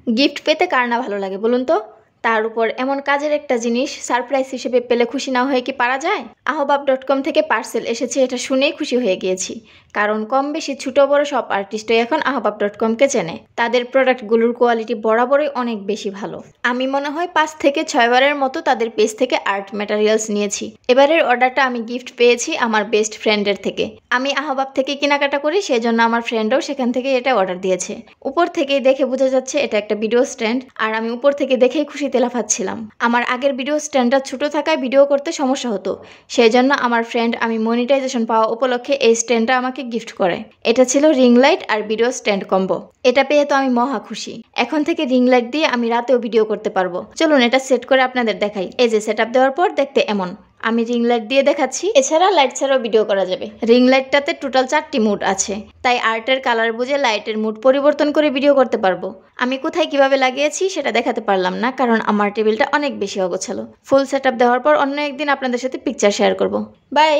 Gift পেতে কার না ভালো লাগে বলুন তো? তার উপর এমন কাজের একটা জিনিস সারপ্রাইজ হিসেবে পেলে খুশি না হয়ে কি পারা যায়? ahbab.com থেকে পার্সেল এসেছে, এটা শুনেই খুশি হয়ে গিয়েছি। কারণ কম বেশি ছোট বড় সব আর্টিস্টই এখন ahbab.com-কে চেনে। তাদের প্রোডাক্টগুলোর কোয়ালিটি বরাবরই অনেক বেশি ভালো। আমি মনে হয় 5 থেকে 6 বারের মতো তাদের পেজ থেকে আর্ট ম্যাটেরিয়ালস নিয়েছি। এবারের অর্ডারটা আমি গিফট পেয়েছি আমার বেস্ট ফ্রেন্ডের থেকে। আমি ahbab থেকে কেনাকাটা করি, সেজন্য আমার ফ্রেন্ডও সেখান থেকে এটা অর্ডার দিয়েছে। উপর থেকেই দেখে বোঝা যাচ্ছে এটা একটা ভিডিও স্ট্যান্ড, আর আমি উপর থেকে দেখেই খুশিতে লাফাচ্ছিলাম। আমার আগের ভিডিও স্ট্যান্ডটা ছোট থাকায় ভিডিও করতে সমস্যা হতো, সেই জন্য আমার ফ্রেন্ড আমি মনিটাইজেশন পাওয়া উপলক্ষে এই স্ট্যান্ডটা আমাকে গিফট করে। এটা ছিল রিং লাইট আর ভিডিও স্ট্যান্ড কম্বো। এটা পেয়ে তো আমি মহা খুশি। এখন থেকে রিং লাইট দিয়ে আমি রাতেও ভিডিও করতে পারবো। চলুন এটা সেট করে আপনাদের দেখাই। এই যে সেট আপ দেওয়ার পর দেখতে এমন। আমি রিং লাইট দিয়ে দেখাচ্ছি, এছাড়া লাইট ছাড়াও ভিডিও করা যাবে। রিং লাইটটাতে টোটাল 4টি মুড আছে, তাই আর্টের কালার বুঝে লাইটের মুড পরিবর্তন করে ভিডিও করতে পারবো। আমি কোথায় কিভাবে লাগিয়েছি সেটা দেখাতে পারলাম না, কারণ আমার টেবিলটা অনেক বেশি অগোছালো। ফুল সেট আপ দেওয়ার পর অন্য একদিন আপনাদের সাথে পিকচার শেয়ার করব। বাই।